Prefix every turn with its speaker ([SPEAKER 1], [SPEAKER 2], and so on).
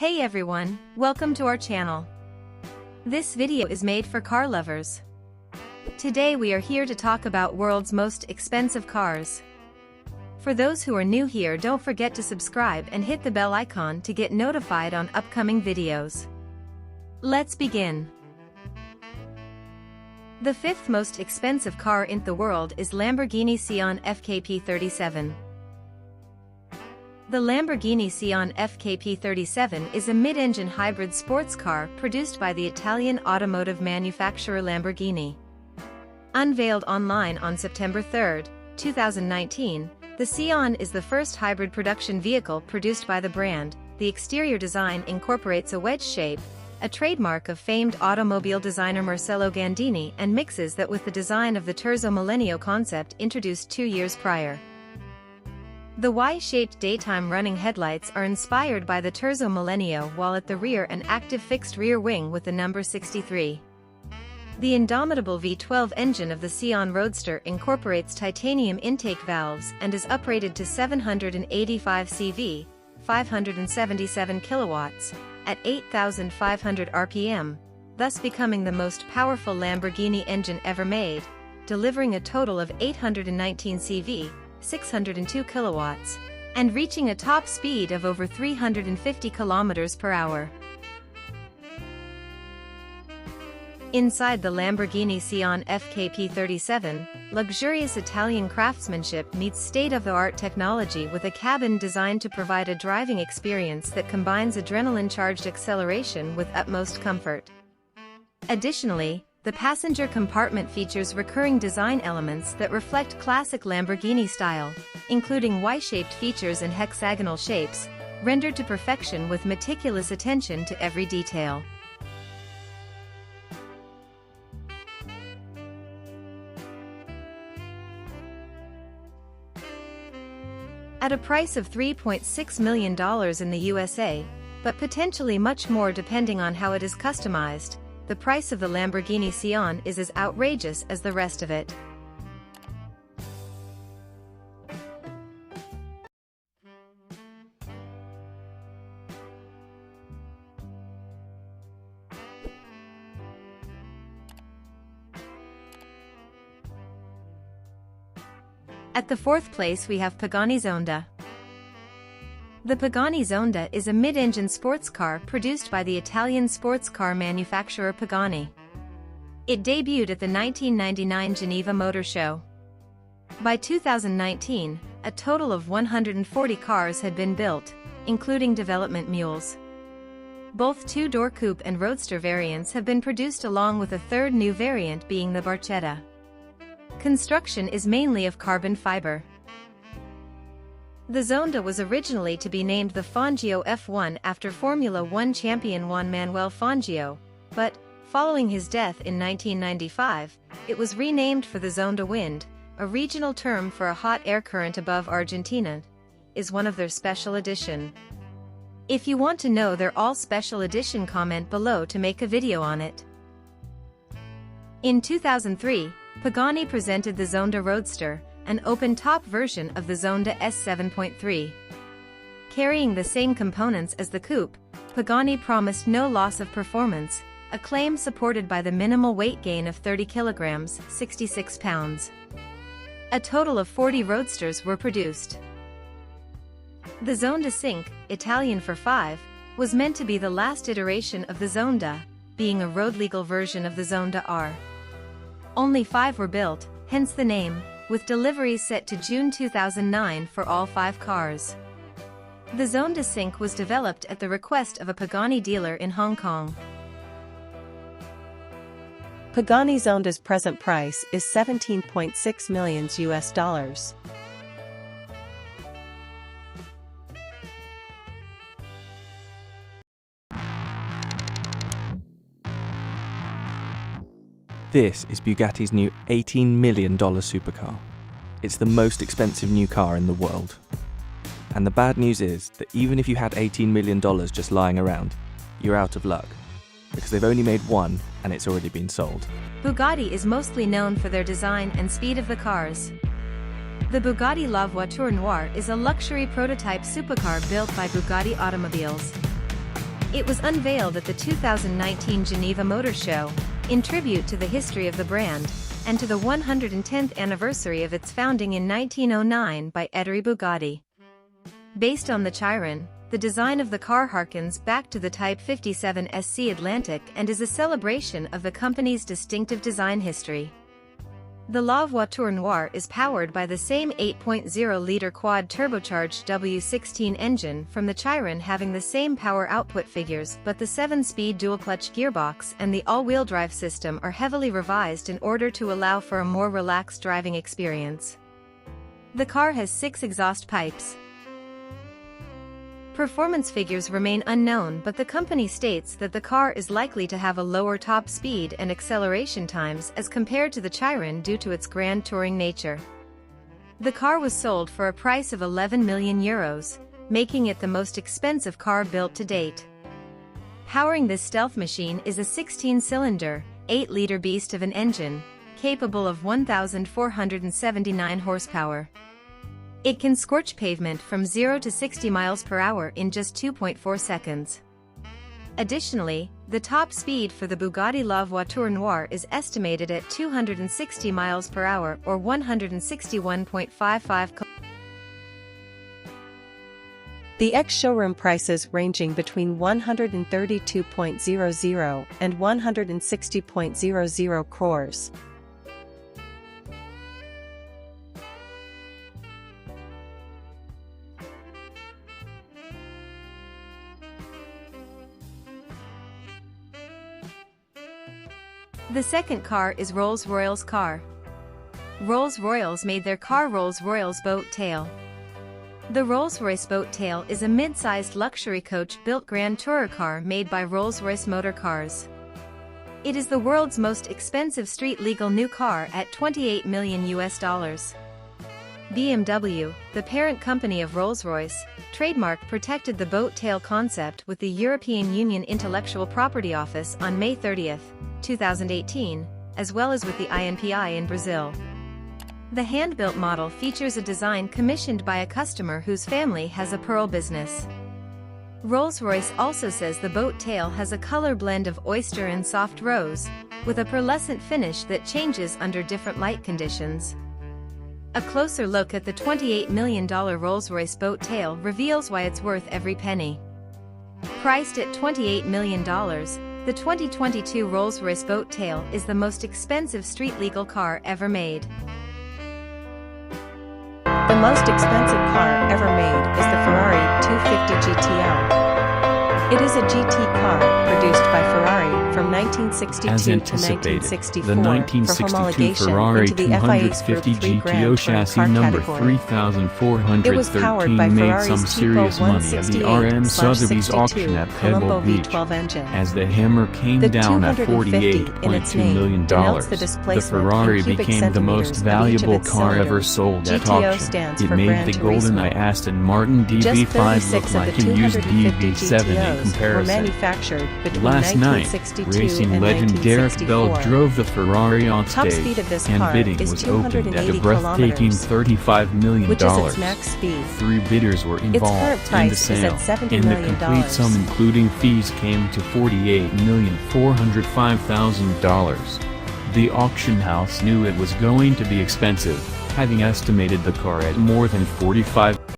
[SPEAKER 1] Hey everyone, welcome to our channel. This video is made for car lovers. Today we are here to talk about world's most expensive cars. For those who are new here, don't forget to subscribe and hit the bell icon to get notified on upcoming videos. Let's begin. The fifth most expensive car in the world is Lamborghini Sián FKP37. The Lamborghini Sián FKP37 is a mid-engine hybrid sports car produced by the Italian automotive manufacturer Lamborghini. Unveiled online on September 3, 2019, the Sián is the first hybrid production vehicle produced by the brand. The exterior design incorporates a wedge shape, a trademark of famed automobile designer Marcello Gandini, and mixes that with the design of the Terzo Millennio concept introduced 2 years prior. The Y-shaped daytime running headlights are inspired by the Terzo Millennio, while at the rear an active fixed rear wing with the number 63. The indomitable V12 engine of the Sián Roadster incorporates titanium intake valves and is uprated to 785 CV, 577 kilowatts, at 8,500 RPM, thus becoming the most powerful Lamborghini engine ever made, delivering a total of 819 CV, 602 kilowatts, and reaching a top speed of over 350 kilometers per hour. Inside the Lamborghini Sián FKP37, luxurious Italian craftsmanship meets state-of-the-art technology with a cabin designed to provide a driving experience that combines adrenaline-charged acceleration with utmost comfort. Additionally, the passenger compartment features recurring design elements that reflect classic Lamborghini style, including Y-shaped features and hexagonal shapes, rendered to perfection with meticulous attention to every detail. At a price of $3.6 million in the USA, but potentially much more depending on how it is customized, the price of the Lamborghini Sián is as outrageous as the rest of it. At the fourth place we have Pagani Zonda. The Pagani Zonda is a mid-engine sports car produced by the Italian sports car manufacturer Pagani. It debuted at the 1999 Geneva Motor Show. By 2019, a total of 140 cars had been built, including development mules. Both two-door coupe and roadster variants have been produced, along with a third new variant being the Barchetta. Construction is mainly of carbon fiber. The Zonda was originally to be named the Fangio F1 after Formula One champion Juan Manuel Fangio, but, following his death in 1995, it was renamed for the Zonda Wind, a regional term for a hot air current above Argentina, is one of their special edition. If you want to know their all special edition, comment below to make a video on it. In 2003, Pagani presented the Zonda Roadster, an open-top version of the Zonda S 7.3. Carrying the same components as the coupe, Pagani promised no loss of performance, a claim supported by the minimal weight gain of 30 kilograms, 66 pounds. A total of 40 roadsters were produced. The Zonda Cinque, Italian for 5, was meant to be the last iteration of the Zonda, being a road-legal version of the Zonda R. Only 5 were built, hence the name, with deliveries set to June 2009 for all 5 cars. The Zonda Cinque was developed at the request of a Pagani dealer in Hong Kong.
[SPEAKER 2] Pagani Zonda's present price is $17.6 million US.
[SPEAKER 3] This is Bugatti's new $18 million supercar. It's the most expensive new car in the world. And the bad news is that even if you had $18 million just lying around, you're out of luck, because they've only made one and it's already been sold.
[SPEAKER 1] Bugatti is mostly known for their design and speed of the cars. The Bugatti La Voiture Noire is a luxury prototype supercar built by Bugatti Automobiles. It was unveiled at the 2019 Geneva Motor Show, in tribute to the history of the brand, and to the 110th anniversary of its founding in 1909 by Ettore Bugatti. Based on the Chiron, the design of the car harkens back to the Type 57 SC Atlantic and is a celebration of the company's distinctive design history. The La Voiture Noire is powered by the same 8.0-liter quad-turbocharged W16 engine from the Chiron, having the same power output figures, but the 7-speed dual-clutch gearbox and the all-wheel drive system are heavily revised in order to allow for a more relaxed driving experience. The car has 6 exhaust pipes. Performance figures remain unknown, but the company states that the car is likely to have a lower top speed and acceleration times as compared to the Chiron due to its grand touring nature. The car was sold for a price of €11 million, making it the most expensive car built to date. Powering this stealth machine is a 16-cylinder, 8-liter beast of an engine, capable of 1,479 horsepower. It can scorch pavement from 0 to 60 miles per hour in just 2.4 seconds. Additionally, the top speed for the Bugatti La Voiture Noire is estimated at 260 miles per hour or 161.55 km.
[SPEAKER 2] The ex-showroom prices ranging between $132.00 and $160.00 crores.
[SPEAKER 1] The second car is Rolls-Royce's car. Rolls-Royce made their car Rolls-Royce Boat Tail. The Rolls-Royce Boat Tail is a mid-sized luxury coach-built grand tourer car made by Rolls-Royce Motor Cars. It is the world's most expensive street-legal new car at $28 million. BMW, the parent company of Rolls-Royce, trademark protected the boat tail concept with the European Union Intellectual Property Office on May 30, 2018, as well as with the INPI in Brazil. The hand-built model features a design commissioned by a customer whose family has a pearl business. Rolls-Royce also says the boat tail has a color blend of oyster and soft rose, with a pearlescent finish that changes under different light conditions. A closer look at the $28 million Rolls-Royce boat tail reveals why it's worth every penny. Priced at $28 million, the 2022 Rolls-Royce boat tail is the most expensive street-legal car ever made.
[SPEAKER 2] The most expensive car ever made is the Ferrari 250 GTO. It is a GT car produced by Ferrari from 1962
[SPEAKER 4] As
[SPEAKER 2] to
[SPEAKER 4] anticipated,
[SPEAKER 2] 1964
[SPEAKER 4] the 1962
[SPEAKER 2] for
[SPEAKER 4] Ferrari
[SPEAKER 2] into the FIA's
[SPEAKER 4] 250
[SPEAKER 2] Group 3
[SPEAKER 4] GTO
[SPEAKER 2] Grand
[SPEAKER 4] chassis
[SPEAKER 2] Touring car
[SPEAKER 4] number
[SPEAKER 2] category.
[SPEAKER 4] 3413
[SPEAKER 2] by
[SPEAKER 4] made
[SPEAKER 2] Ferrari's
[SPEAKER 4] some serious
[SPEAKER 2] Tipo
[SPEAKER 4] money at the RM Sotheby's
[SPEAKER 2] 168/62
[SPEAKER 4] auction at Pebble
[SPEAKER 2] Colombo
[SPEAKER 4] Beach,
[SPEAKER 2] V12 engine.
[SPEAKER 4] as the hammer came
[SPEAKER 2] The
[SPEAKER 4] down at
[SPEAKER 2] 250 in its
[SPEAKER 4] $48.2
[SPEAKER 2] name
[SPEAKER 4] million.
[SPEAKER 2] denotes the
[SPEAKER 4] The
[SPEAKER 2] displacement
[SPEAKER 4] Ferrari
[SPEAKER 2] in cubic
[SPEAKER 4] became the most
[SPEAKER 2] centimeters of each of
[SPEAKER 4] valuable
[SPEAKER 2] its
[SPEAKER 4] car ever
[SPEAKER 2] cylinders.
[SPEAKER 4] sold at
[SPEAKER 2] GTO
[SPEAKER 4] auction.
[SPEAKER 2] stands
[SPEAKER 4] It
[SPEAKER 2] for
[SPEAKER 4] made
[SPEAKER 2] Gran
[SPEAKER 4] the
[SPEAKER 2] Turismo.
[SPEAKER 4] GoldenEye Aston Martin
[SPEAKER 2] Just
[SPEAKER 4] DB5 look
[SPEAKER 2] 36 of
[SPEAKER 4] like
[SPEAKER 2] the
[SPEAKER 4] a used
[SPEAKER 2] 250
[SPEAKER 4] DB7 in
[SPEAKER 2] GTOs were
[SPEAKER 4] comparison.
[SPEAKER 2] manufactured between
[SPEAKER 4] Last night,
[SPEAKER 2] 1962
[SPEAKER 4] racing
[SPEAKER 2] and
[SPEAKER 4] legend Derek Bell
[SPEAKER 2] 1964.
[SPEAKER 4] drove the Ferrari on
[SPEAKER 2] Top
[SPEAKER 4] stage,
[SPEAKER 2] speed of this
[SPEAKER 4] and
[SPEAKER 2] car
[SPEAKER 4] bidding
[SPEAKER 2] is
[SPEAKER 4] was opened at a
[SPEAKER 2] 280
[SPEAKER 4] breathtaking
[SPEAKER 2] kilometers,
[SPEAKER 4] $35 million.
[SPEAKER 2] which is its max speed.
[SPEAKER 4] 3 bidders were
[SPEAKER 2] current
[SPEAKER 4] involved in the
[SPEAKER 2] price is
[SPEAKER 4] sale,
[SPEAKER 2] at $70
[SPEAKER 4] and the
[SPEAKER 2] million.
[SPEAKER 4] complete sum including fees came to $48,405,000. The auction house knew it was going to be expensive, having estimated the car at more than $45